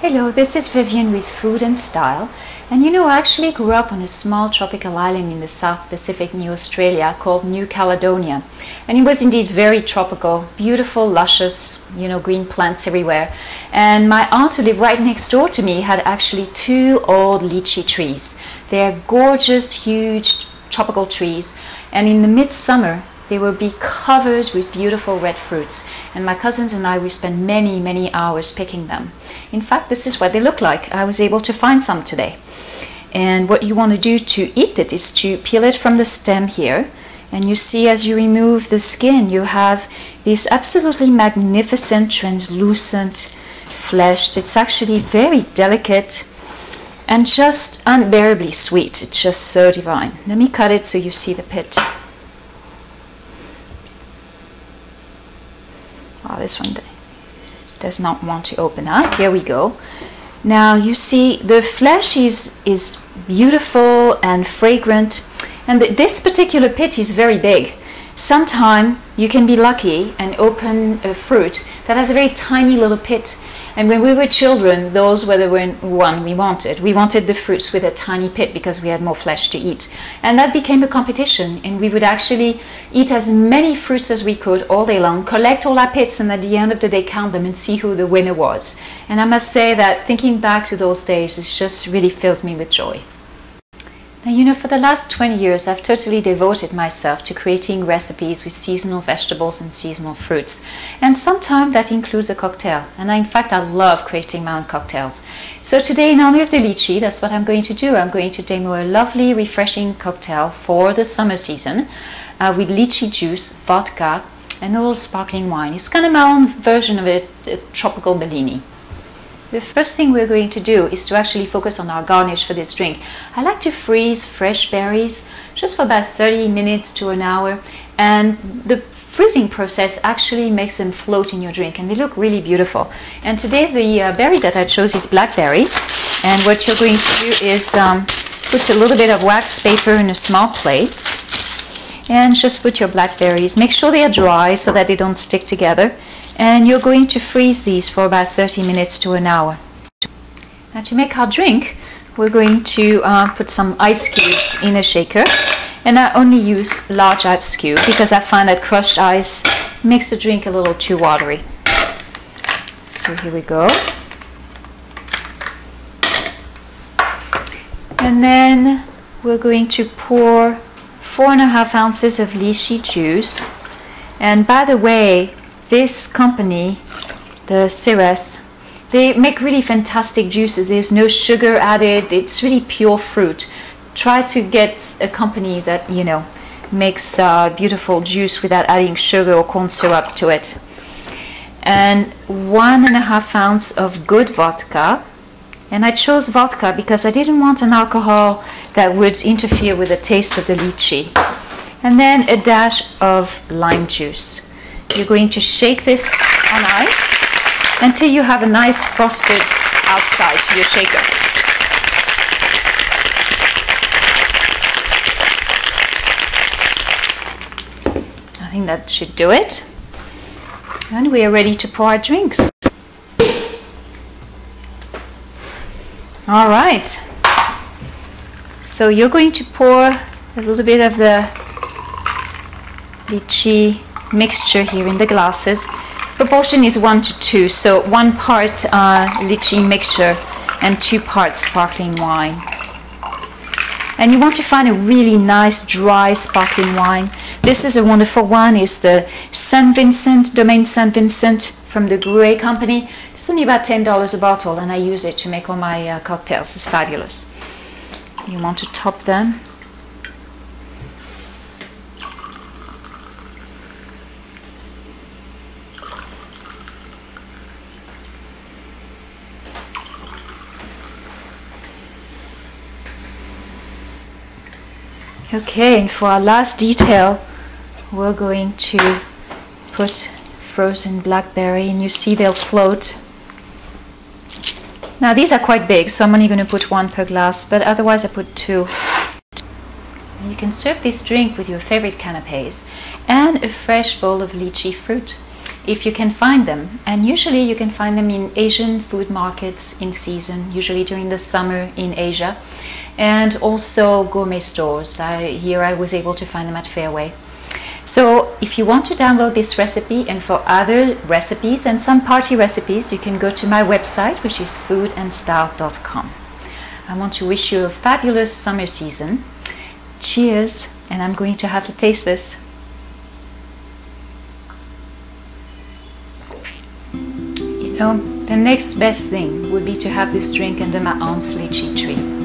Hello, this is Viviane with Food and Style. And you know, I actually grew up on a small tropical island in the South Pacific near Australia called New Caledonia. And it was indeed very tropical, beautiful, luscious, green plants everywhere. And my aunt who lived right next door to me had actually 2 old lychee trees. They're gorgeous, huge tropical trees. And in the midsummer, they will be covered with beautiful red fruits. And my cousins and I, we spent many, many hours picking them. In fact, this is what they look like. I was able to find some today. And what you want to do to eat it is to peel it from the stem here. And you see, as you remove the skin, you have this absolutely magnificent, translucent flesh. It's actually very delicate and just unbearably sweet. It's just so divine. Let me cut it so you see the pit. Oh, this one does not want to open up. Here we go. Now you see the flesh is beautiful and fragrant, and this particular pit is very big. Sometime you can be lucky and open a fruit that has a very tiny little pit. And when we were children, those were the one we wanted. We wanted the fruits with a tiny pit because we had more flesh to eat. And that became a competition, and we would actually eat as many fruits as we could all day long, collect all our pits, and at the end of the day count them and see who the winner was. And I must say that thinking back to those days, it just really fills me with joy. Now, for the last 20 years, I've totally devoted myself to creating recipes with seasonal vegetables and seasonal fruits. And sometimes that includes a cocktail. And in fact, I love creating my own cocktails. So today, in honor of the lychee, that's what I'm going to do. I'm going to demo a lovely, refreshing cocktail for the summer season with lychee juice, vodka, and a little sparkling wine. It's kind of my own version of a tropical Bellini. The first thing we're going to do is to actually focus on our garnish for this drink. I like to freeze fresh berries just for about 30 minutes to an hour, and the freezing process actually makes them float in your drink, and they look really beautiful. And today the berry that I chose is blackberry, and what you're going to do is put a little bit of wax paper in a small plate and just put your blackberries. Make sure they are dry so that they don't stick together. And you're going to freeze these for about 30 minutes to an hour. Now, to make our drink, we're going to put some ice cubes in a shaker. And I only use large ice cube because I find that crushed ice makes the drink a little too watery. So here we go. And then we're going to pour 4.5 ounces of lychee juice. And by the way, this company, the Ceres, they make really fantastic juices. There's no sugar added. It's really pure fruit. Try to get a company that, makes beautiful juice without adding sugar or corn syrup to it. And 1.5 ounce of good vodka. And I chose vodka because I didn't want an alcohol that would interfere with the taste of the lychee. And then a dash of lime juice. You're going to shake this on ice until you have a nice frosted outside to your shaker. I think that should do it. And we are ready to pour our drinks. All right. So you're going to pour a little bit of the lychee mixture here in the glasses. Proportion is 1 to 2, so 1 part lychee mixture and 2 parts sparkling wine. And you want to find a really nice dry sparkling wine. This is a wonderful one. It's the St. Vincent, Domaine St. Vincent from the Gruet company. It's only about $10 a bottle, and I use it to make all my cocktails. It's fabulous. You want to top them. Okay, and for our last detail, we're going to put frozen blackberry, and you see they'll float. Now these are quite big, so I'm only going to put 1 per glass, but otherwise I put 2. You can serve this drink with your favorite canapes and a fresh bowl of lychee fruit. if you can find them. And usually you can find them in Asian food markets in season, usually during the summer in Asia, and also gourmet stores. Here I was able to find them at Fairway. So if you want to download this recipe, and for other recipes and some party recipes, you can go to my website, which is foodandstyle.com. I want to wish you a fabulous summer season. Cheers, and I'm going to have to taste this. You know, the next best thing would be to have this drink under my aunt's lychee tree.